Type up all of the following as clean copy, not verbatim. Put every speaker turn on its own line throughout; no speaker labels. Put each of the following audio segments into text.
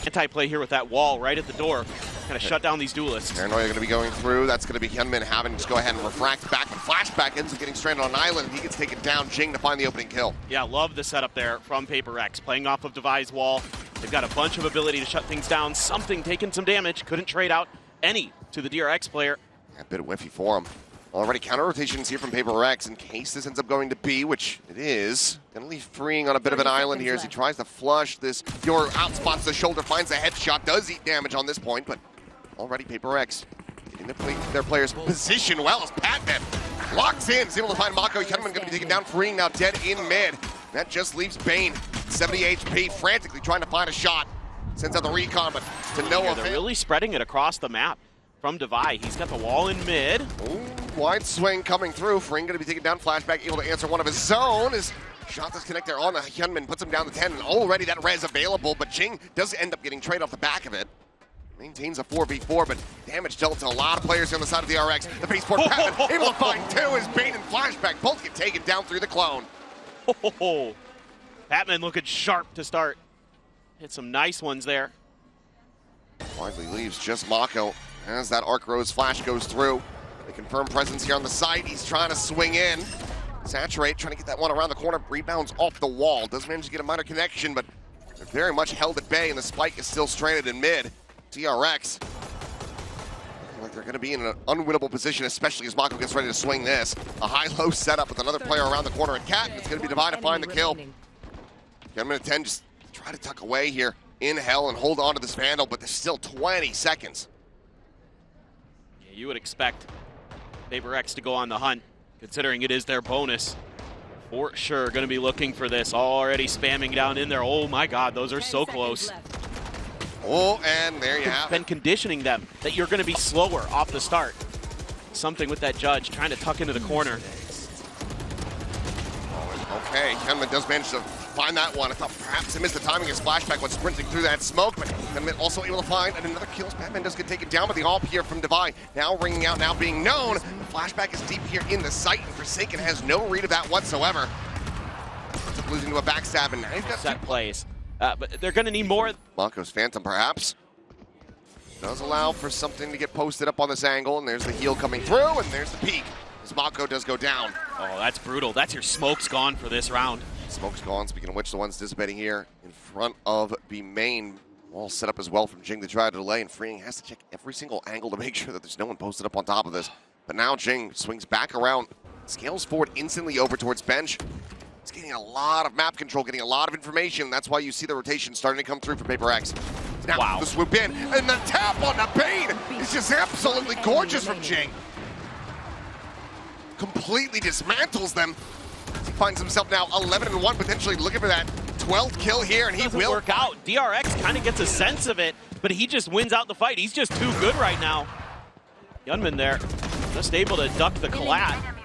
Anti-play here with that wall right at the door. Kind of shut down these duelists.
Paranoia going to be going through. That's going to be HYUNMIN having to just go ahead and refract back. Flashback ends up getting stranded on an island, and he gets taken down. Jinggg to find the opening kill.
Yeah, love the setup there from PRX. Playing off of Devi's wall. They've got a bunch of ability to shut things down. Something taking some damage. Couldn't trade out any to the DRX player.
A bit of whiffy for him. Already counter rotations here from PRX in case this ends up going to B, which it is. Gonna leave freeing on a bit of an island here as he tries to flush this. Your outspots the shoulder, finds a headshot, does eat damage on this point, but already PRX in their player's position well as PatMen locks in, is able to find MaKo. HYUNMIN going to be taken down, freeing now dead in mid. That just leaves BeYN, 70 HP, frantically trying to find a shot. Sends out the recon, but to no avail.
They're really spreading it across the map from Devi. He's got the wall in mid.
Ooh, wide swing coming through. freeing going to be taken down. Flashback able to answer one of his own. His shot disconnect there on the HYUNMIN, puts him down to 10, and already that res available, but Jinggg does end up getting trade off the back of it. Maintains a 4v4, but damage dealt to a lot of players on the side of the RX. The baseboard PatMen able to find two as BeYN and Flashback both get taken down through the clone.
PatMen looking sharp to start. Hit some nice ones there.
Widely leaves just MaKo as that Arc Rose flash goes through. They confirm presence here on the site. He's trying to swing in. Saturate, trying to get that one around the corner. Rebounds off the wall. Does manage to get a minor connection, but they're very much held at bay, and the spike is still stranded in mid. DRX, like they're going to be in an unwinnable position, especially as MaKo gets ready to swing this. A high-low setup with another player around the corner, and Cat, it's going to be Devi to find the kill. HYUNMIN at 10, just try to tuck away here in hell and hold on to this Vandal, but there's still 20 seconds.
Yeah, you would expect PRX to go on the hunt, considering it is their bonus. For sure, going to be looking for this. Already spamming down in there. Oh my God, those are so close.
Oh, and there you have it.
Been conditioning them that you're going to be slower off the start. Something with that judge trying to tuck into the corner.
Okay, HYUNMIN does manage to find that one. I thought perhaps he missed the timing as Flashback was sprinting through that smoke, but HYUNMIN also able to find another kill as PatMen does get taken down, but the AWP here from Devi now ringing out, now being known. Flashback is deep here in the site, and Forsaken has no read of that whatsoever. Ends up losing to a backstab, and now he's got
set plays. But they're going to need more.
MaKo's Phantom, perhaps. Does allow for something to get posted up on this angle, and there's the heal coming through, and there's the peak. As MaKo does go down.
Oh, that's brutal. That's your smoke's gone for this round.
Smoke's gone, speaking of which, the one's dissipating here in front of BeYN. All set up as well from Jinggg to try to delay, and freeing has to check every single angle to make sure that there's no one posted up on top of this. But now Jinggg swings back around, scales forward instantly over towards bench. He's getting a lot of map control, getting a lot of information. That's why you see the rotation starting to come through for PRX. Now the swoop in, and the tap on the BeYN is just absolutely gorgeous from Jinggg. Completely dismantles them. He finds himself now 11-1, potentially looking for that 12th kill here, and he will
work out. DRX kind of gets a sense of it, but he just wins out the fight. He's just too good right now. HYUNMIN there, just able to duck the collat.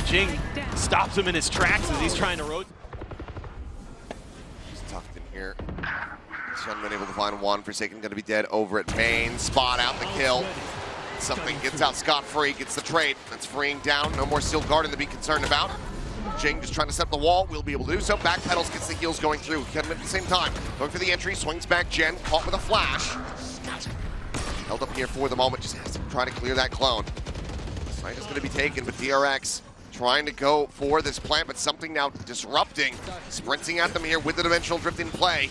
Jinggg stops him in his tracks as he's trying to rotate.
He's tucked in here. HYUNMIN able to find one. Forsaken going to be dead over at BeYN. Spot out the kill. Something gets out scot-free, gets the trade. That's freeing down. No more Steel Garden to be concerned about. Jinggg just trying to set up the wall. Will be able to do so. Back pedals, gets the heals going through. HYUNMIN at the same time. Going for the entry, swings back Jen. Caught with a flash. Held up here for the moment. Just has to try to clear that clone. Site is going to be taken, but DRX trying to go for this plant, but something now disrupting. Sprinting at them here with the dimensional drift in play.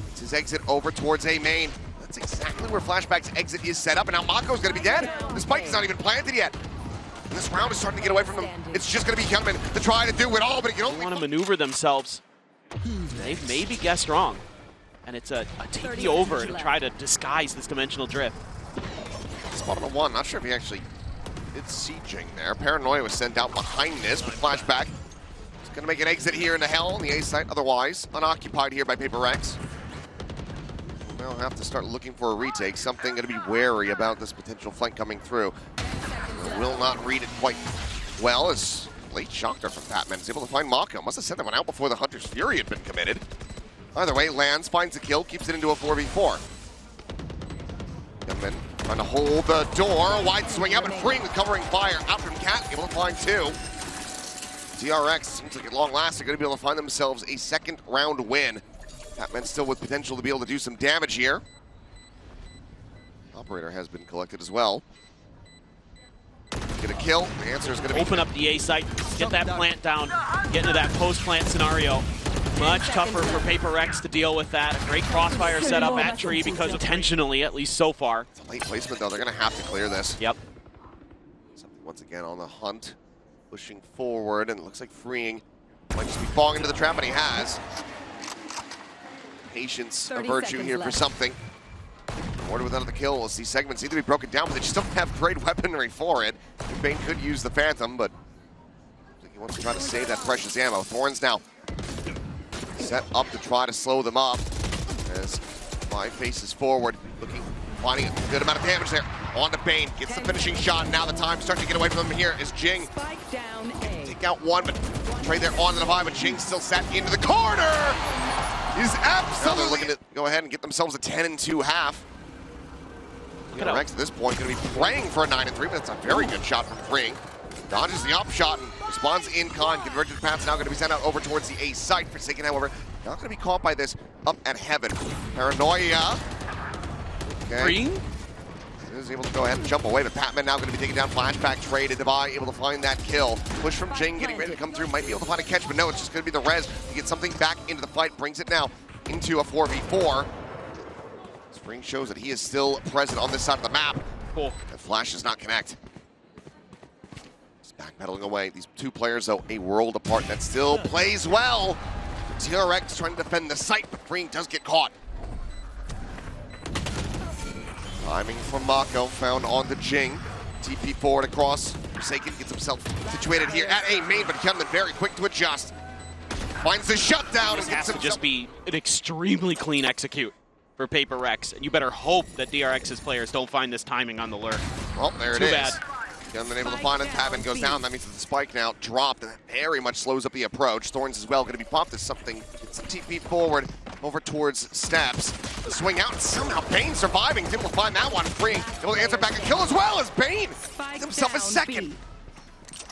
It's his exit over towards A main. That's exactly where Flashback's exit is set up, and now MaKo's going to be dead. The spike is not even planted yet. And this round is starting to get away from them. It's just going to be HYUNMIN to try to do it all, but he can only
want to maneuver themselves. They've maybe guessed wrong. And it's a TP over to try to disguise this dimensional drift.
Spot on the one. Not sure if he actually did see Jinggg there. Paranoia was sent out behind this, but Flashback is going to make an exit here into hell on the A site. Otherwise, unoccupied here by PRX. We'll have to start looking for a retake. Something going to be wary about this potential flank coming through. Will not read it quite well as late shocker from PatMen is able to find MaKo. Must have sent that one out before the Hunter's Fury had been committed. Either way, lands, finds a kill, keeps it into a 4v4. HYUNMIN trying to hold the door. Wide swing out, but freeing the covering fire out from Cat. Able to find two. DRX seems like at long last they're going to be able to find themselves a second round win. PatMen still with potential to be able to do some damage here. Operator has been collected as well. Get a kill. The answer is going to be...
Open up the A site, get that plant down, get into that post-plant scenario. Much tougher for PRX to deal with that. A great crossfire setup at tree because intentionally, at least so far.
It's a late placement, though. They're going to have to clear this.
Yep.
Something once again on the hunt. Pushing forward, and it looks like freeing. Might just be falling into the trap, and he has. Patience, a virtue here for something. Corrode with another kill. We'll see segments need to be broken down, but they just don't have great weaponry for it. BeYN could use the Phantom, but I think he wants to try to save that precious ammo. Thorns now set up to try to slow them up as Five faces forward, finding a good amount of damage there. On to BeYN, gets the finishing shot. Now the time starts to get away from him here is Jinggg. Take out one, but trade there on the Divide, but Jinggg still set into the corner. Is absolutely... Now they're looking to go ahead and get themselves a 10-2 half. DRX at this point going to be praying for a 9-3, but it's a very good shot from freeing. Dodges the up shot and responds in con. Converted paths now going to be sent out over towards the A site. Forsaken, however, not going to be caught by this up at heaven. Paranoia. Okay.
Green?
Is able to go ahead and jump away, but PatMen now going to be taking down Flashback, trade, and Divide able to find that kill. Push from Jinggg, getting ready to come through, might be able to find a catch, but no, it's just going to be the res to get something back into the fight, brings it now into a 4v4. Spring shows that he is still present on this side of the map.
Cool.
And Flash does not connect. Just backpedaling away. These two players, though, a world apart. That still plays well. DRX trying to defend the site, but freeing does get caught. Timing from MaKo, found on the Jinggg. TP forward across. Forsaken gets himself situated here at A main, but HYUNMIN very quick to adjust. Finds the shutdown.
This has to just be an extremely clean execute for PRX, and you better hope that DRX's players don't find this timing on the lurk.
Well, there it is.
Too bad.
HYUNMIN able to find it. PatMen goes down. That means that the spike now dropped, and that very much slows up the approach. Thorns as well going to be popped as something. It's a TP forward over towards Steps. The swing out, and somehow BeYN surviving. Able to find that one. Freeing. Able to answer back a kill as well as BeYN gets himself a second.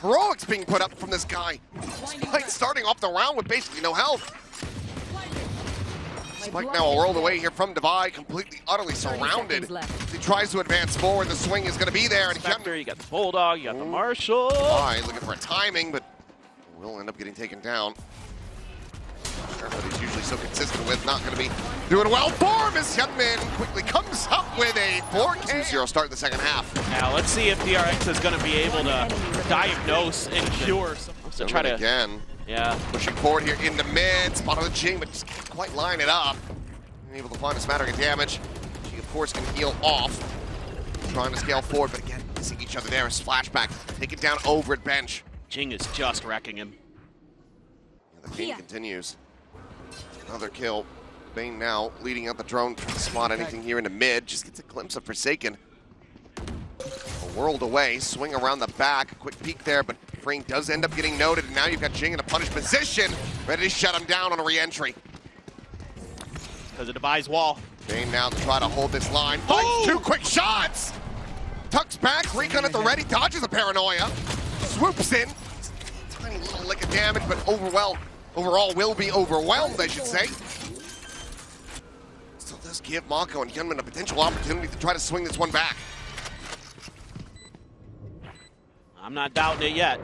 Heroics being put up from this guy. Spike starting off the round with basically no health. Spike now a world away here from Divide, completely, utterly surrounded. He tries to advance forward. The swing is going to be there. And
you got the Bulldog, you got the Marshall.
Fine, looking for a timing, but will end up getting taken down. But he's usually so consistent with, not going to be doing well for him as HYUNMIN quickly comes up with a 4-0 start in the second half.
Now let's see if DRX is going to be able to diagnose and cure. So try to
again.
Yeah.
Pushing forward here into mid, spot on the Jinggg, but just can't quite line it up. Able to find a smattering of damage. She of course can heal off. Trying to scale forward, but again, missing each other there as Flashback. Take it down over at bench.
Jinggg is just wrecking him.
The pain continues. Another kill. BeYN now leading out the drone, trying to spot anything here into mid. Just gets a glimpse of Forsaken. A world away, swing around the back. A quick peek there, but freeing does end up getting noted. And now you've got Jinggg in a punish position, ready to shut him down on a re-entry.
Because of Divide's wall.
BeYN now to try to hold this line. Finds two quick shots! Tucks back, recon at the ready, dodges the paranoia. Swoops in. Tiny little lick of damage, but overall will be overwhelmed, I should say. Still does give MaKo and HYUNMIN a potential opportunity to try to swing this one back.
I'm not doubting it yet.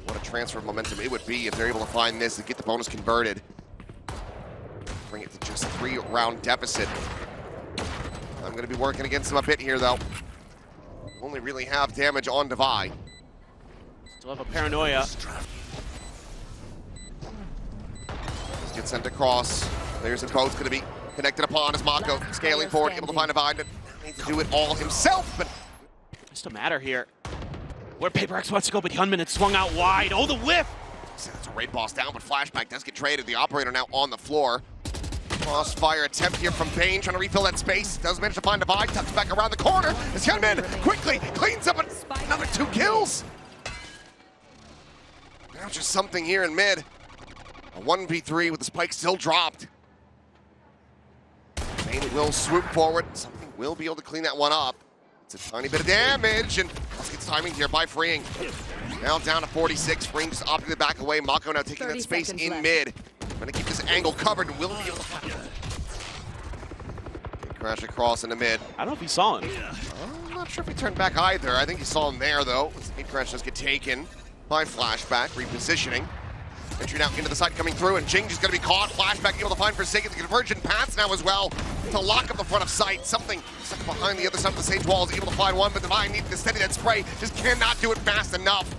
What a transfer of momentum it would be if they're able to find this and get the bonus converted. Bring it to just a 3-round deficit. I'm going to be working against them a bit here, though. Only really have damage on Divide.
Still have a paranoia.
Gets sent across. Players are both going to be connected upon as MaKo scaling forward, able to find Divide. Needs to do it all himself, but
just a matter here where PRX wants to go, but HYUNMIN had swung out wide. Oh, the whiff!
That's a raid boss down, but Flashback does get traded. The operator now on the floor. Crossfire attempt here from BeYN, trying to refill that space. Does manage to find Divide, tucks back around the corner as HYUNMIN quickly cleans up another 2 kills. Now just something here in mid. A 1v3 with the spike still dropped. BeYN will swoop forward. Something will be able to clean that one up. It's a tiny bit of damage, and gets timing here by freeing. Now down to 46. Freeing just opting to back away. MaKo now taking that space in mid. Trying to keep this angle covered and will be able to find it. Crash across into mid.
I don't know if he saw him.
I'm not sure if he turned back either. I think he saw him there, though. Crash does get taken by Flashback, repositioning. Entry now into the side coming through, and Jinggg is going to be caught. Flashback able to find Forsaken. The convergent paths now as well to lock up the front of sight. Something stuck behind the other side of the stage wall is able to find one, but BeYN needs to steady that spray. Just cannot do it fast enough.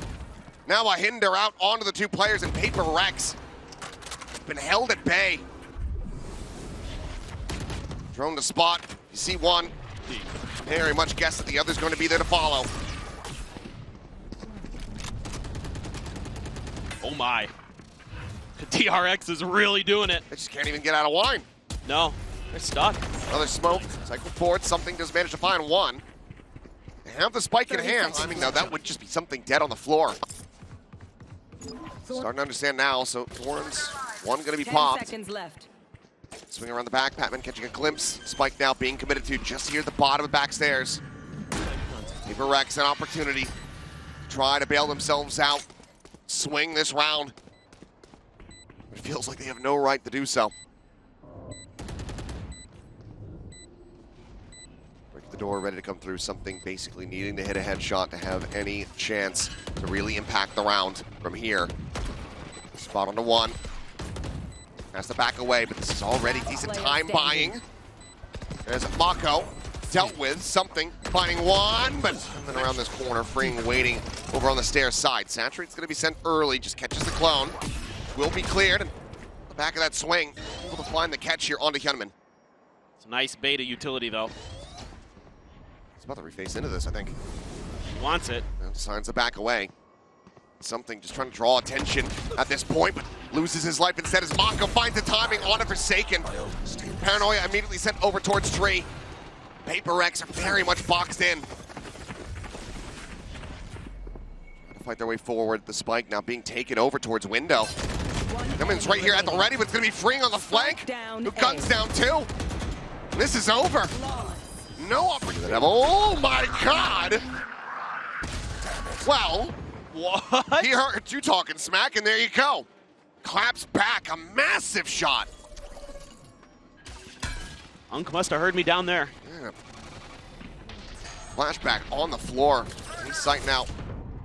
Now a hinder out onto the two players, and PRX been held at bay. Drone to spot. You see one. Very much guess that the other's going to be there to follow.
Oh my. DRX is really doing it.
They just can't even get out of line.
No, they're stuck.
Another smoke. Cycle forward. Something does manage to find one. They have the spike in hand. I mean, no, that would just be something dead on the floor. Starting to understand now. So Thorns, one going to be
10
popped.
seconds left.
Swing around the back. PatMen catching a glimpse. Spike now being committed to just here at the bottom of the back stairs. PRX an opportunity to try to bail themselves out. Swing this round. It feels like they have no right to do so. Break the door, ready to come through. Something basically needing to hit a headshot to have any chance to really impact the round from here. Spot onto one. Has to back away, but this is already decent time buying. There's MaKo dealt with. Something finding one, but then around this corner, freeing, waiting over on the stairs side. Saturate's going to be sent early, just catches the clone. Will be cleared. The back of that swing, able to find the catch here onto HYUNMIN.
It's a nice beta utility, though.
He's about to reface into this, I think.
He wants it.
And decides to back away. Something just trying to draw attention at this point, but loses his life instead as MaKo finds the timing on a Forsaken. Paranoia immediately sent over towards Tree. PRX are very much boxed in. Trying to fight their way forward. The spike now being taken over towards window. HYUNMIN's right here at the ready, but it's going to be freeing on the flank. Who guns down too. This is over. No opportunity. Oh my God. Well,
what?
he heard you talking smack, and there you go. Claps back, a massive shot.
Unk must have heard me down there.
Yeah. Flashback on the floor. He's sighting out.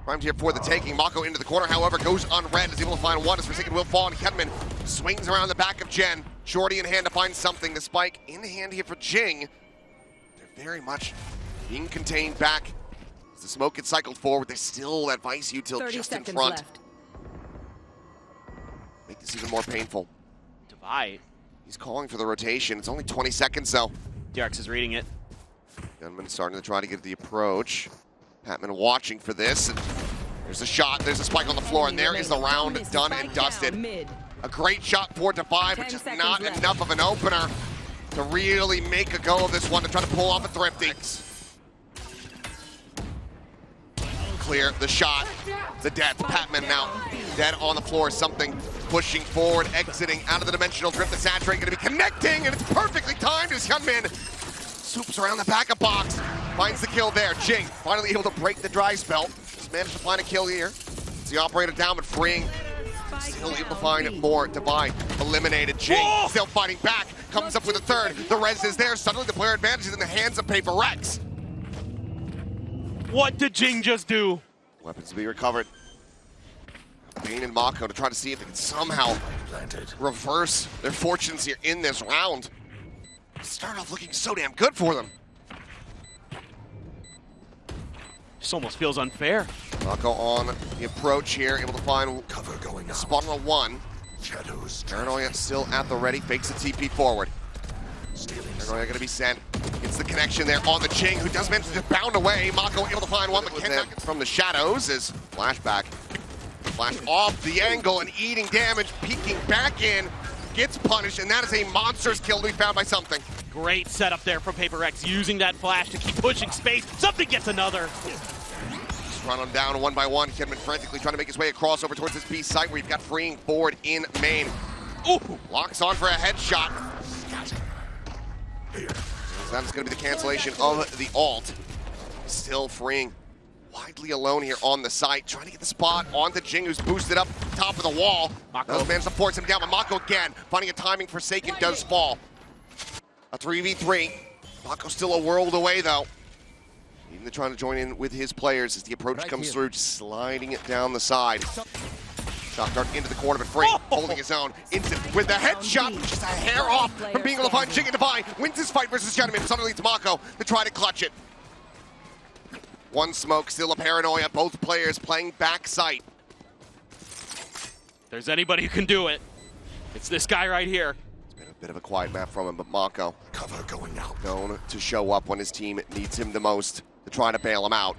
Primed here for the taking. MaKo into the corner, however, goes unread. Is able to find one. As Forsaken will fall, and HYUNMIN swings around the back of Jen. Shorty in hand to find something. The spike in hand here for Jinggg. They're very much being contained back. As the smoke gets cycled forward, there's still that Vice util just in front.
Left.
Make this even more painful.
Divide.
He's calling for the rotation. It's only 20 seconds, though.
DRX is reading it.
HYUNMIN starting to try to get the approach. PatMen watching for this. And there's a shot. There's a spike on the floor, and there is the round done and dusted. A great shot for Divide, but just not enough of an opener to really make a go of this one to try to pull off a thrifty. Clear the shot. The death. PatMen now dead on the floor. Something pushing forward, exiting out of the dimensional drift. The Saturate going to be connecting, and it's perfectly timed as HYUNMIN swoops around the back of box. Finds the kill there. Jinggg finally able to break the dry spell. Just managed to find a kill here. It's the operator down, but freeing. Still able to find more. Divide eliminated. Jinggg still fighting back. Comes up with a third. The res is there. Suddenly the player advantage is in the hands of PRX.
What did Jinggg just do?
Weapons to be recovered. BeYN and MaKo to try to see if they can somehow reverse their fortunes here in this round. Start off looking so damn good for them.
This almost feels unfair.
MaKo on the approach here, able to find
Cover going
spot on a one.
Shadows.
Paranoia still at the ready, fakes a TP forward. Paranoia gonna be sent. Gets the connection there on the Jinggg, who does manage to bound away. MaKo able to find one, but cannot get from the shadows as Flashback. Flash off the angle and eating damage, peeking back in, gets punished, and that is a monstrous kill to be found by Something.
Great setup there from PRX, using that flash to keep pushing space. Something gets another.
Just run them down one by one. HYUNMIN frantically trying to make his way across over towards this B site where you've got freeing forward in main.
Ooh.
Locks on for a headshot. So that is going to be the cancellation of the ult. Still freeing. Widely alone here on the site, trying to get the spot onto Jinggg, who's boosted up top of the wall. MaKo manages to force him down, but MaKo again, finding a timing. Forsaken does fall. A 3v3. MaKo's still a world away, though. Even they're trying to join in with his players as the approach comes through, just sliding it down the side. Shot dart into the corner, but Free holding his own. Instant with the headshot, just a hair off from being able to find Jinggg and Divine. Wins his fight versus HYUNMIN. Suddenly it's MaKo to try to clutch it. One smoke, still a paranoia. Both players playing back sight.
If there's anybody who can do it, it's this guy right here.
It's been a bit of a quiet map from him, but MaKo
Cover going out.
known to show up when his team needs him the most to try to bail him out.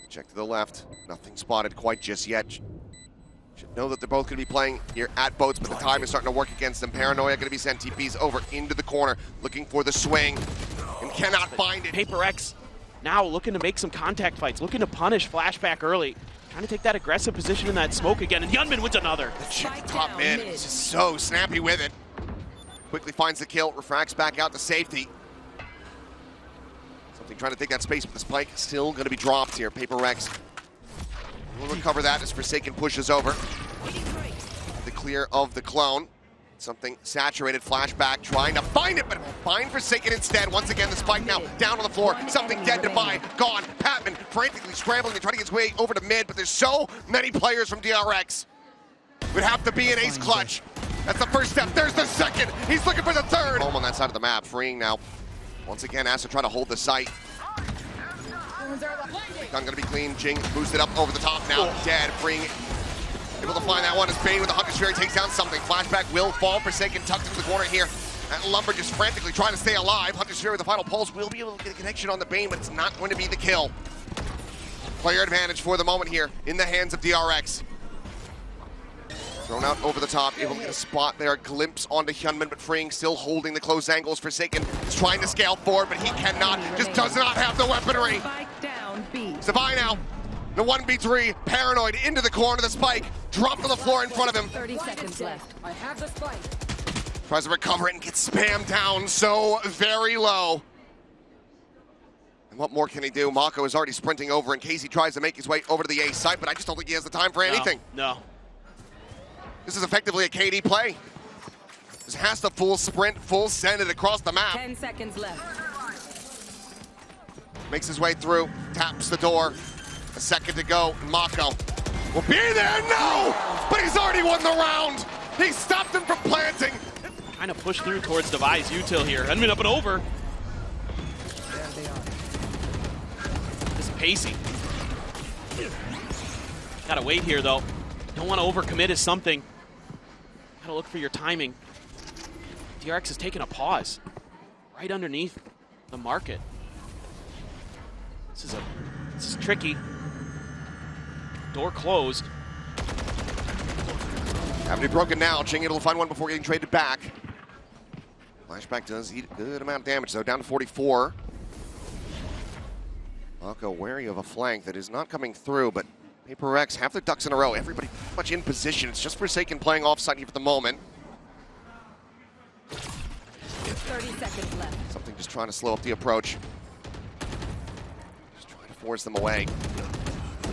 Check to the left. Nothing spotted quite just yet. Should know that they're both going to be playing here at boats, but the time is starting to work against them. Paranoia going to be sent TPs over into the corner, looking for the swing, and cannot find it.
PRX now looking to make some contact fights, looking to punish Flashback early. Trying to take that aggressive position in that smoke again, and HYUNMIN wins another.
The top mid is just so snappy with it. Quickly finds the kill, refracts back out to safety. Something trying to take that space, but the spike still going to be dropped here. PRX will recover that as Forsaken pushes over. The clear of the clone. Something saturated. Flashback trying to find it, but find Forsaken instead. Once again, the spike now down on the floor. Something dead to buy. Gone. PatMen frantically scrambling to try to get his way over to mid, but there's so many players from DRX. Would have to be an ace clutch. That's the first step. There's the second. He's looking for the third. Home on that side of the map. Freeing now. Once again, has to try to hold the site. Gun gonna be clean. Jinggg boosted up over the top now. Dead. Freeing. Able to find that one as BeYN with the Hunter's Fury takes down something. Flashback will fall. Forsaken tucked into the corner here. And Lumber just frantically trying to stay alive. Hunter's Fury with the final pulse will be able to get a connection on the BeYN, but it's not going to be the kill. Player advantage for the moment here in the hands of DRX. Thrown out over the top, able to get a spot there, a glimpse onto HYUNMIN, but Freeing still holding the close angles. Forsaken is trying to scale forward, but he cannot, just does not have the weaponry. Divine out, the 1v3, paranoid into the corner, the spike, dropped on the floor in front of him.
30 seconds left. I have the spike.
Tries to recover it and gets spammed down so very low. And what more can he do? MaKo is already sprinting over in case he tries to make his way over to the A site, but I just don't think he has the time for anything.
No.
This is effectively a KD play. This has to full sprint, full send it across the map.
10 seconds left.
Makes his way through, taps the door. A second to go, and MaKo will be there. No! But he's already won the round. He stopped him from planting.
Trying to push through towards Devi's util here. HYUNMIN up and over. This is pacey. Gotta wait here though. Don't want to overcommit is something. Gotta look for your timing. DRX is taking a pause right underneath the market. This is tricky. Door closed.
Having to be broken now. Jinggg will find one before getting traded back. Flashback does eat a good amount of damage though, down to 44. MaKo wary of a flank that is not coming through, but PRX have their ducks in a row. Everybody pretty much in position. It's just Forsaken playing offside here for the moment.
30 seconds left.
Something just trying to slow up the approach. Just trying to force them away.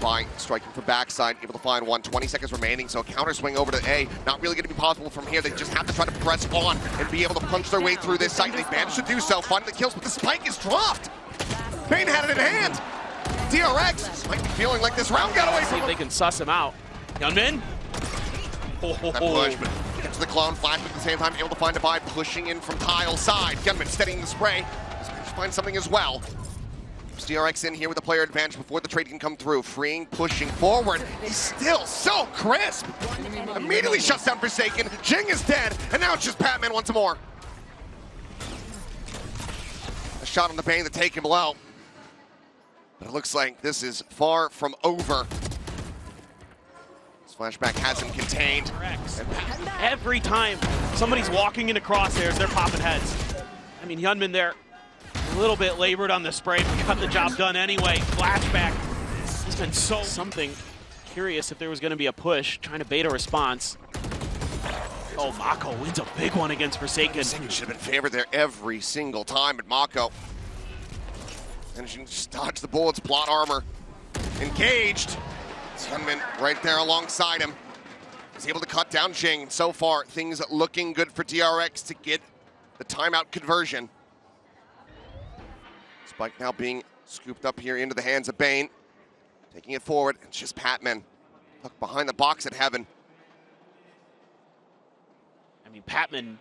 Fine, striking from backside, able to find one. 20 seconds remaining, so counter swing over to A. Not really going to be possible from here. They just have to try to press on and be able to punch their way through this site. They managed to do so. Find the kills, but the spike is dropped. BeYN had it in hand. DRX might be feeling like this round got away
See
from
if
him.
they can suss him out. HYUNMIN.
That push, but gets to the clone, flash at the same time, able to find Divide, pushing in from tile side. HYUNMIN steadying the spray. He's managed to find something as well. DRX in here with the player advantage before the trade can come through. Freeing, pushing forward. He's still so crisp. Immediately shuts down Forsaken. Jinggg is dead, and now it's just PatMen once more. A shot on the BeYN to take him low. But it looks like this is far from over. This Flashback has him contained.
Every time somebody's walking into crosshairs, they're popping heads. I mean, HYUNMIN there, a little bit labored on the spray, but got the job done anyway. Flashback has been so something. Curious if there was going to be a push, trying to bait a response. Oh, MaKo wins a big one against Forsaken.
Should have been favored there every single time, but MaKo managing to just dodge the bullets, plot armor. Engaged. HYUNMIN right there alongside him. He's able to cut down Jinggg. So far, things looking good for DRX to get the timeout conversion. Spike now being scooped up here into the hands of BeYN. Taking it forward, it's just PatMen tucked behind the box at Heaven.
I mean, PatMen,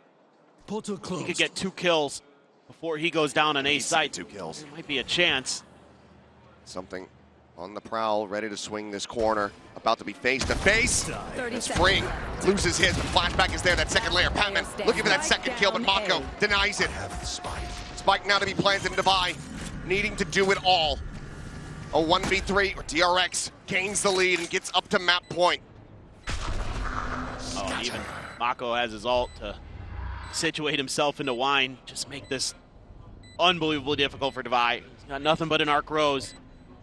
he could get 2 kills before he goes down on A site.
2 kills.
There might be a chance.
Something on the prowl, ready to swing this corner. About to be face to face. As Free loses his, but Flashback is there, that second layer. PatMen looking for that second kill, but MaKo denies it. Spike now to be planted into BeYN, needing to do it all. A 1v3, or DRX gains the lead and gets up to map point.
Oh, even MaKo has his ult to situate himself into wine. Just make this unbelievably difficult for Devi. He's got nothing but an arc rose.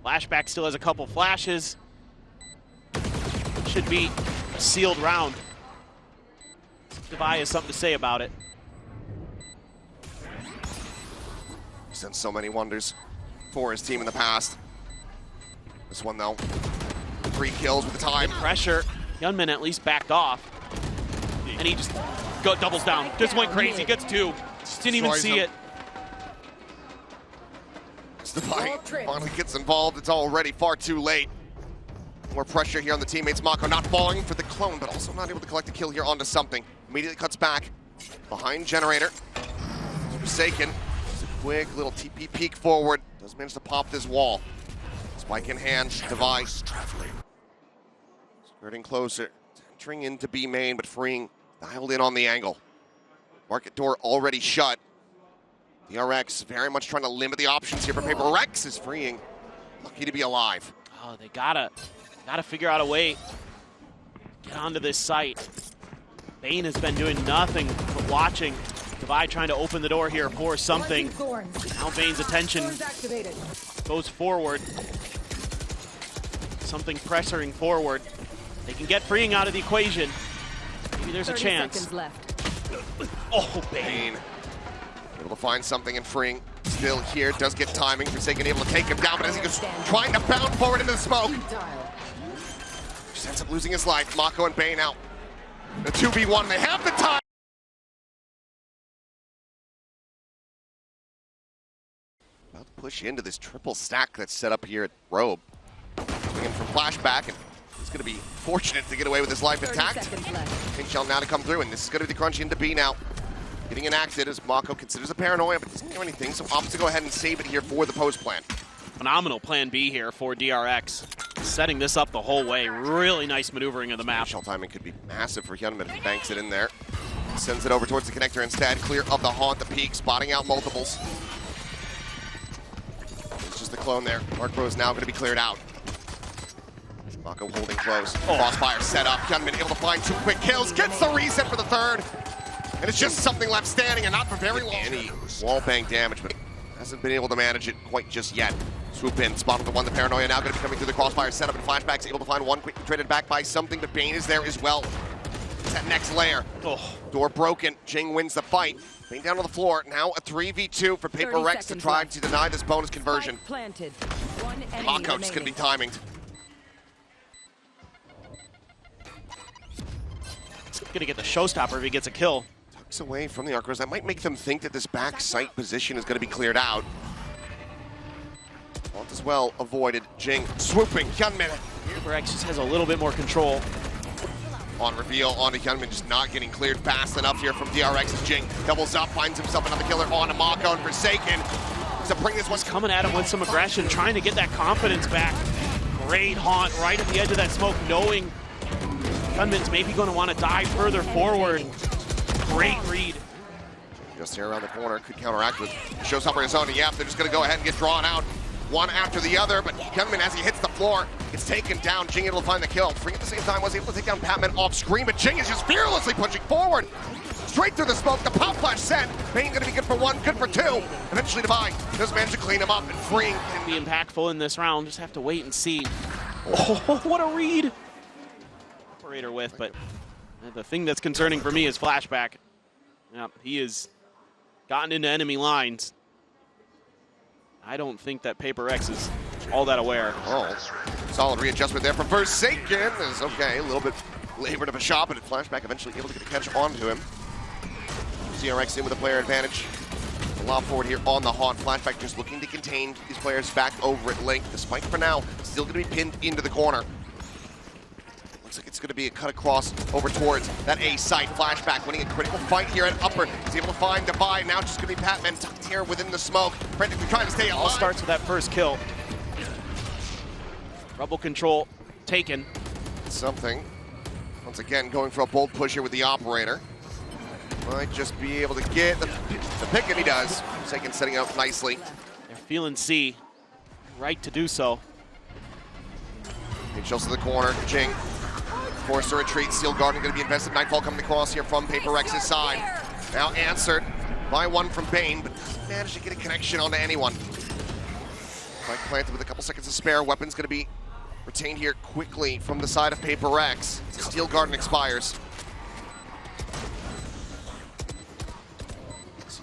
Flashback still has a couple flashes. Should be a sealed round. Devi has something to say about it.
He's done so many wonders for his team in the past. This one, though, 3 kills with the time.
Pressure. HYUNMIN at least backed off. And he just doubles down. Just went crazy. Gets 2. Didn't even see it.
Devi finally gets involved. It's already far too late. More pressure here on the teammates. MaKo not falling for the clone, but also not able to collect a kill here onto something. Immediately cuts back behind Generator. Forsaken. Just a quick little TP peek forward. Does manage to pop this wall. Spike in hand. Devi skirting closer. Entering into B main, but freeing. Dialed in on the angle. Market door already shut. DRX very much trying to limit the options here, but PRX is freeing. Lucky to be alive.
Oh, they gotta figure out a way. Get onto this site. BeYN has been doing nothing but watching. Devi trying to open the door here for something. Now BeYN's attention goes forward. Something pressuring forward. They can get freeing out of the equation. Maybe there's a chance. Oh, BeYN.
Able to find something in freeing. Still here, does get timing. Forsaken able to take him down, but as he goes trying to bound forward into the smoke. Just ends up losing his life. MaKo and BeYN out. The 2v1, they have the time. About to push into this triple stack that's set up here at Robe. Swinging from Flashback, and he's going to be fortunate to get away with his life intact. Pink shell now to come through, and this is going to be the crunchy into B now. Getting enacted as MaKo considers a paranoia, but doesn't do anything, so opts to go ahead and save it here for the post plan.
Phenomenal plan B here for DRX. Setting this up the whole way. Really nice maneuvering of the map.
Shell timing could be massive for HYUNMIN. Banks it in there. Sends it over towards the connector instead. Clear of the haunt, the peak, spotting out multiples. It's just the clone there. Arc Row is now going to be cleared out. MaKo holding close. Crossfire set up. HYUNMIN able to find 2 quick kills. Gets the reset for the 3rd. And it's just something left standing, and not for very long. Any wallbang damage, but hasn't been able to manage it quite just yet. Swoop in, spot on the 1. The paranoia now going to be coming through the crossfire setup, and Flashback's able to find 1, quick traded back by something, but BeYN is there as well. It's that next layer. Door broken. Jinggg wins the fight. BeYN down on the floor. Now a 3v2 for PRX to try to deny this bonus conversion. MaKo just going to be timinged.
He's going to get the showstopper if he gets a kill.
Away from the Archers. That might make them think that this back site position is going to be cleared out. Haunt as well avoided. Jinggg swooping. HYUNMIN.
PRX just has a little bit more control.
On reveal onto HYUNMIN, just not getting cleared fast enough here from DRX as Jinggg doubles up, finds himself another killer onto MaKo and Forsaken. To bring this one
coming at him with some aggression, trying to get that confidence back. Great haunt right at the edge of that smoke, knowing HYUNMIN's maybe going to want to dive further forward. Great read.
Just here around the corner, could counteract with showstopper his own. Yeah, they're just going to go ahead and get drawn out one after the other, but HYUNMIN, as he hits the floor, gets taken down. Jinggg able to find the kill. Free at the same time was able to take down PatMen off screen, but Jinggg is just fearlessly pushing forward. Straight through the smoke, the pop flash sent. BeYN going to be good for 1, good for 2. Eventually Devi does manage to clean him up and freeing.
Can be impactful in this round, just have to wait and see. Oh, what a read. Operator with, but the thing that's concerning for me is Flashback. Yep, he has gotten into enemy lines. I don't think that PRX is all that aware.
Oh, solid readjustment there from Forsaken. Is okay, a little bit labored of a shot, but Flashback eventually able to get a catch onto him. DRX in with a player advantage. A lob forward here on the haunt. Flashback just looking to contain these players back over at Link. The spike for now still going to be pinned into the corner. Looks like it's going to be a cut across over towards that A site. Flashback winning a critical fight here at upper. He's able to find Divide. Now it's just going to be PatMen tucked here within the smoke. Frantically trying to stay alive.
All starts with that first kill. Rebel control taken.
Something. Once again, going for a bold push here with the operator. Might just be able to get the pick, and he does. Forsaken setting up nicely.
They're feeling C. Right to do so.
He shows to the corner. Jinggg forced to retreat. Steel Garden going to be invested. Nightfall coming across here from PRX's side. Now answered by one from BeYN, but doesn't manage to get a connection onto anyone. Spike planted with a couple seconds to spare. Weapon's going to be retained here quickly from the side of PRX. Steel Garden expires.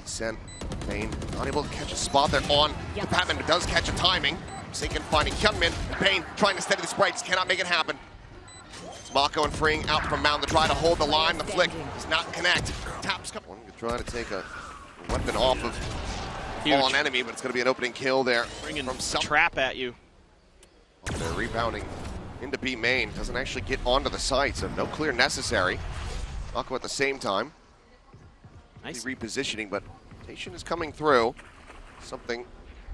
Sent BeYN not able to catch a spot there on the PatMen, but does catch a timing. Forsaken finding HYUNMIN. BeYN trying to steady the sprites, cannot make it happen. It's MaKo and freeing out from Mound to try to hold the line. The flick does not connect. Taps couple. Trying to take a weapon off of fallen enemy, but it's going to be an opening kill there.
Bringing
from some
trap at you.
They're rebounding into B main. Doesn't actually get onto the site, so no clear necessary. MaKo at the same time.
Nice
Repositioning, but rotation is coming through. Something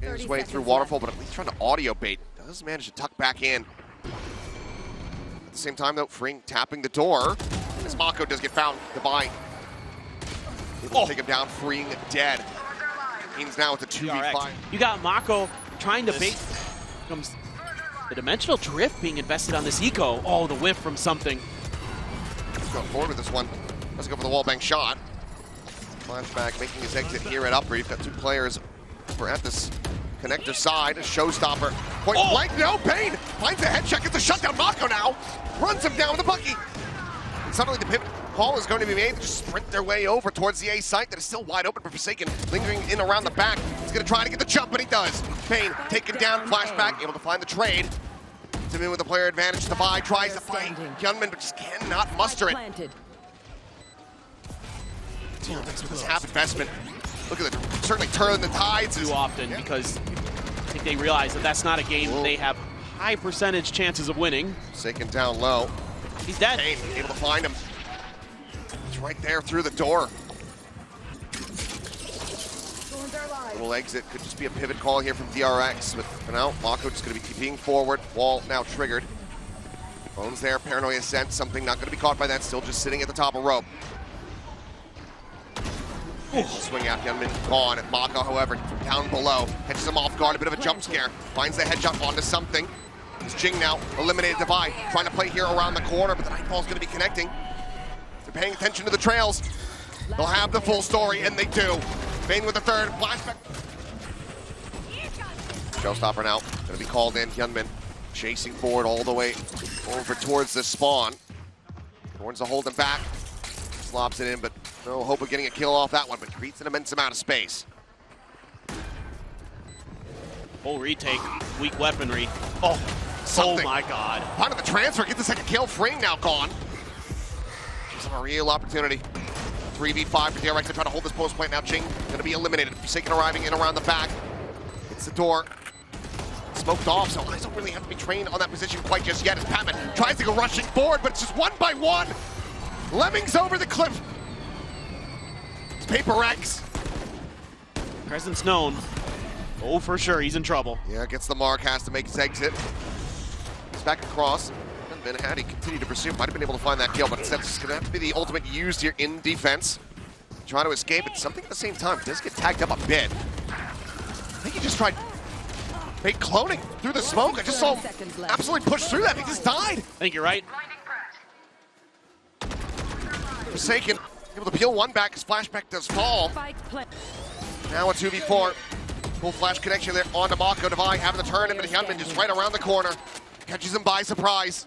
in his way through Waterfall, but at least trying to audio bait. Does manage to tuck back in. At the same time, though, freeing, tapping the door. As MaKo does get found, Divide. Able to take him down, freeing dead. Means now with a 2v5.
You got MaKo trying to bait. Comes the dimensional drift being invested on this eco. Oh, the whiff from something.
Let's go forward with this one. Let's go for the wallbang shot. Flashback making his exit here at upper. You've got two players over at this connector side. A showstopper. Point blank. No, BeYN finds a headshot. Gets a shutdown. MaKo now runs him down with a bucky. And suddenly the pivot call is going to be made to just sprint their way over towards the A site that is still wide open for Forsaken. Lingering in around the back. He's going to try to get the jump, but he does. BeYN taken down. Flashback able to find the trade. Gets him in with a player advantage. Divide tries to find HYUNMIN, but just cannot muster it. This half investment. Look at it. Certainly turn the tides
Too often because I think they realize that that's not a game they have high percentage chances of winning.
Forsaken down low.
He's dead.
BeYN able to find him. It's right there through the door. Little exit. Could just be a pivot call here from DRX. But for now, MaKo just going to be TPing forward. Wall now triggered. Bones there. Paranoia Ascent. Something not going to be caught by that. Still just sitting at the top of rope. Swing out, HYUNMIN gone. MaKo, however, from down below, catches him off guard, a bit of a jump scare. Finds the headshot onto something. It's Jinggg now, eliminated Divide. Trying to play here around the corner, but the Nightfall's going to be connecting. They're paying attention to the trails. They'll have the full story, and they do. BeYN with the third. Flashback. Showstopper now. Going to be called in. HYUNMIN chasing forward all the way over towards the spawn. Thorns to hold him back. Slobs it in, but no hope of getting a kill off that one, but creates an immense amount of space.
Full retake, weak weaponry. Oh,
Something.
Oh my God.
Part of the transfer, get the second kill. Freeing now gone. Gives him a real opportunity. 3v5 for DRX to try to hold this post point. Now Jinggg going to be eliminated. Forsaken arriving in around the back. Hits the door. Smoked off, so eyes don't really have to be trained on that position quite just yet as PatMen tries to go rushing forward, but it's just one by one. Lemmings over the cliff. It's PRX.
Presence known. Oh, for sure, he's in trouble.
Yeah, gets the mark, has to make his exit. He's back across. And then had he continued to pursue, might have been able to find that kill, but instead it's going to have to be the ultimate used here in defense. Trying to escape, but something at the same time does get tagged up a bit. I think he just tried fake cloning through the smoke. I just saw him absolutely push through that. He just died.
I think you're right.
Forsaken able to peel one back as Flashback does fall. Now a 2v4. Full flash connection there onto MaKo. Divide having the turn, but HYUNMIN just right around the corner. Catches him by surprise.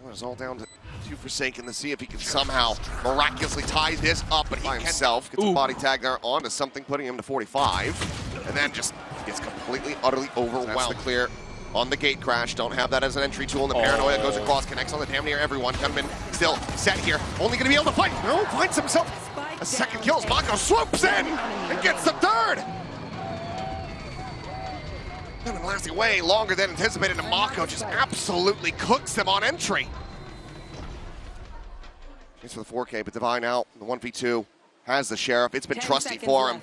Well, it's all down to two Forsaken to see if he can somehow miraculously tie this up, but he himself gets a body tag there onto something, putting him to 45. And then just gets completely, utterly overwhelmed. That's the clear on the gate crash. Don't have that as an entry tool, and the paranoia goes across, connects on the damn near everyone. HYUNMIN still set here, only going to be able to fight. No, finds himself a second kill as MaKo swoops in and gets the third. HYUNMIN lasting way longer than anticipated, and MaKo just absolutely cooks them on entry. Thanks for the 4K, but BeYN out, the 1v2 has the Sheriff. It's been trusty for him,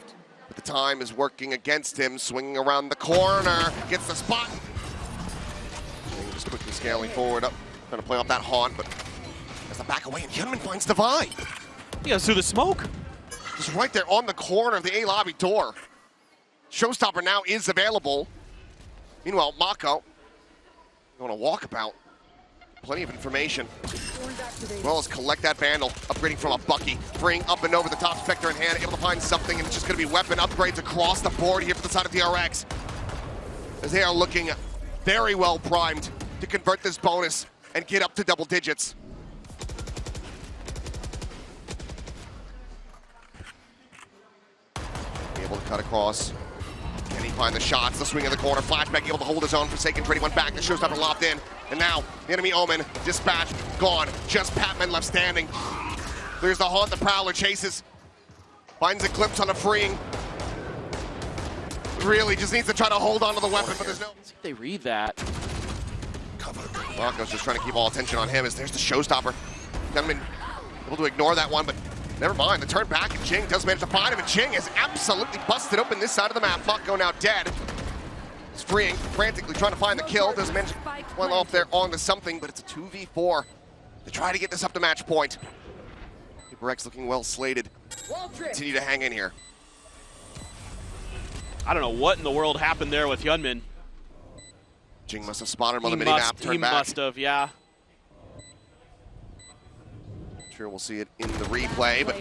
but the time is working against him. Swinging around the corner, gets the spot. Just quickly scaling forward up, trying to play off that haunt, but has to back away, and HYUNMIN finds BeYN.
He goes through the smoke.
Just right there on the corner of the A lobby door. Showstopper now is available. Meanwhile, MaKo going to walkabout. Plenty of information. As well as collect that Vandal, upgrading from a Bucky, freeing up and over the top, Spectre in hand, able to find something, and it's just going to be weapon upgrades across the board here for the side of DRX. As they are looking very well primed to convert this bonus and get up to double digits. Able to cut across. Can he find the shots? The swing of the corner. Flashback able to hold his own. Forsaken pretty went back. The Showstopper lopped in. And now, the enemy Omen, dispatched, gone. Just PatMen left standing. There's the Haunt, the Prowler chases. Finds Eclipse on a freeing. Really just needs to try to hold on to the weapon, but there's no...
Let's see if they read that.
MaKo's just trying to keep all attention on him as there's the Showstopper. HYUNMIN able to ignore that one, but never mind. The turn back, and Jinggg does manage to find him, and Jinggg is absolutely busted open this side of the map. MaKo now dead. He's freeing, frantically trying to find the kill. Doesn't manage one off there onto something, but it's a 2v4 to try to get this up to match point. PRX looking well slated. Continue to hang in here.
I don't know what in the world happened there with HYUNMIN.
Jinggg must have spotted him on the mini-map,
He
turned back.
must have, yeah.
I'm sure we'll see it in the replay, but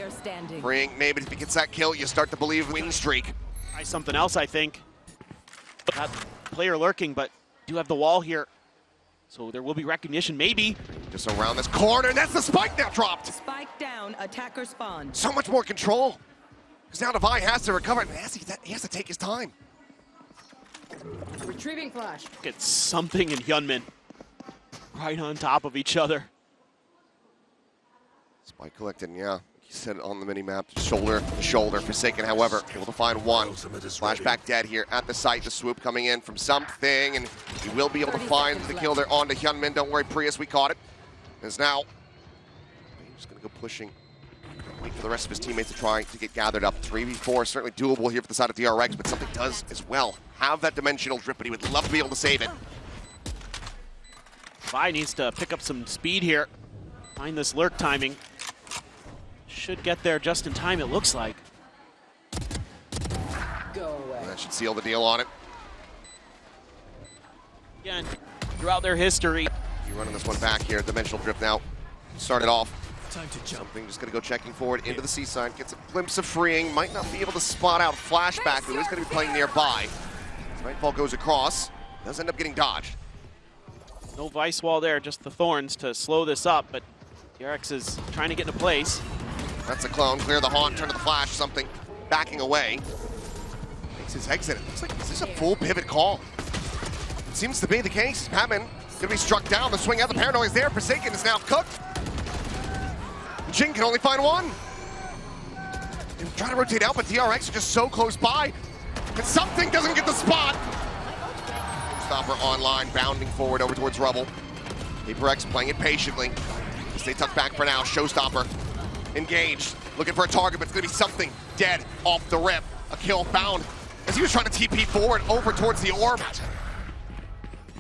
freeing, maybe if he gets that kill, you start to believe win streak.
Try something else, I think. That player lurking, but do have the wall here. So there will be recognition, maybe.
Just around this corner, and that's the spike now dropped.
Spike down, attacker spawn.
So much more control. Because now BeYN has to recover, and he has to take his time.
Retrieving flash.
Get something in HYUNMIN. Right on top of each other.
Spike collected, yeah. He said it on the mini-map, shoulder to shoulder. Forsaken, however, able to find one. Flashback dead here at the site. The swoop coming in from something, and he will be able to find the kill there onto HYUNMIN. Don't worry, Prius, we caught it. As now, he's just going to go pushing. Wait for the rest of his teammates to try to get gathered up. 3v4, certainly doable here for the side of DRX, but something does as well have that dimensional drip, but he would love to be able to save it.
BeYN needs to pick up some speed here. Find this lurk timing. Should get there just in time, it looks like.
Go away.
That should seal the deal on it.
Again, throughout their history.
You're running this one back here. Dimensional drip now. Started off. Time to jump. Something just going to go checking forward into the C side. Gets a glimpse of freeing. Might not be able to spot out Flashback, who is going to be playing nearby. Nightfall goes across. Does end up getting dodged.
No vice wall there, just the thorns to slow this up, but DRX is trying to get into place.
That's a clone. Clear the haunt, turn to the flash, something backing away. Makes his exit. It looks like this is a full pivot call. It seems to be the case. PatMen going to be struck down. The swing out, the paranoia is there. Forsaken is now cooked. Jinggg can only find one. And try to rotate out, but DRX are just so close by. And something doesn't get the spot. Stopper online, bounding forward over towards Rubble. PRX playing it patiently. Stay tucked back for now. Showstopper engaged, looking for a target, but it's going to be something dead off the rip. A kill found as he was trying to TP forward over towards the orb.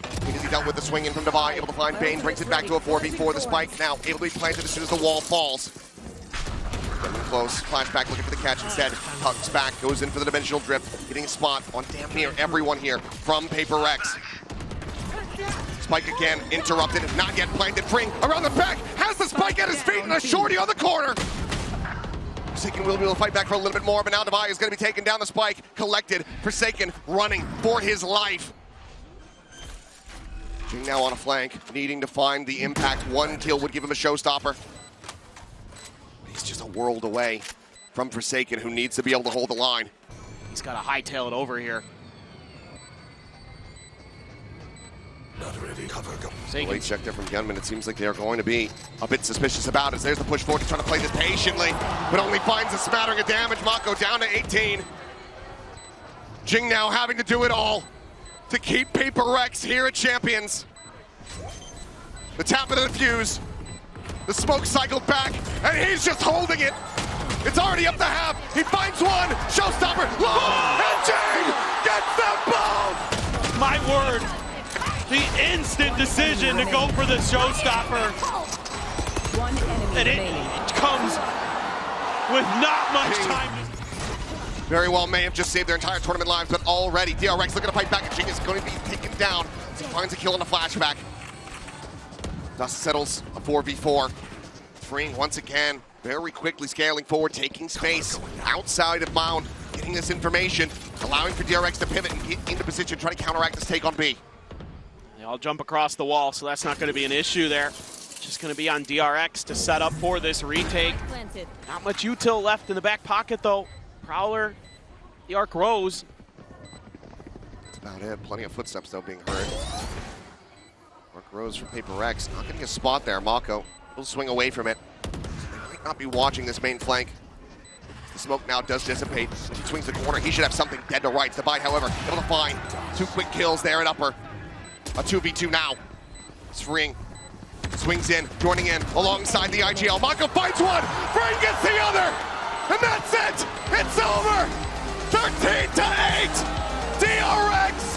Because he dealt with the swing in from BeYN, able to find BeYN, brings it back to a 4v4. The spike now able to be planted as soon as the wall falls. Getting close, Flashback looking for the catch instead. Tucks back, goes in for the dimensional drip, getting a spot on damn near everyone here from PRX. Spike again, interrupted, not yet planted, freeing around the back, has the spike at his feet and a shorty on the corner. Forsaken will be able to fight back for a little bit more, but now BeYN is going to be taking down the spike, collected, Forsaken running for his life. Jinggg now on a flank, needing to find the impact. One kill would give him a showstopper. He's just a world away from Forsaken, who needs to be able to hold the line.
He's got to hightail it over here.
Late check there from HYUNMIN. It seems like they are going to be a bit suspicious about it. There's the push forward. He's trying to play this patiently, but only finds a smattering of damage. MaKo down to 18. Jinggg now having to do it all to keep PRX here at Champions. The tap of the fuse. The smoke cycled back, and he's just holding it. It's already up the half. He finds one. Showstopper. Low, and Jinggg gets them both.
My word. The instant decision to go for the showstopper.
One enemy
And
remaining.
it comes with not much time.
Very well may have just saved their entire tournament lives, but already DRX looking to fight back, and Jinggg is going to be taken down. He finds a kill on a flashback. Dust settles a 4v4. Freeing once again, very quickly scaling forward, taking space outside of Mound, getting this information, allowing for DRX to pivot and get into position, try to counteract this take on B.
They all jump across the wall, so that's not going to be an issue there. Just going to be on DRX to set up for this retake. Not much util left in the back pocket, though. Prowler, the arc rose.
That's about it. Plenty of footsteps, though, being heard. Arc rose from PRX. Not getting a spot there. MaKo will swing away from it. They might not be watching this main flank. The smoke now does dissipate. He swings the corner. He should have something dead to rights. The bite, however, able to find 2 quick kills there at upper. A 2v2 now. It's freeing. Swings in, joining in alongside the IGL. MaKo fights one. Freeing gets the other. And that's it. It's over. 13-8. DRX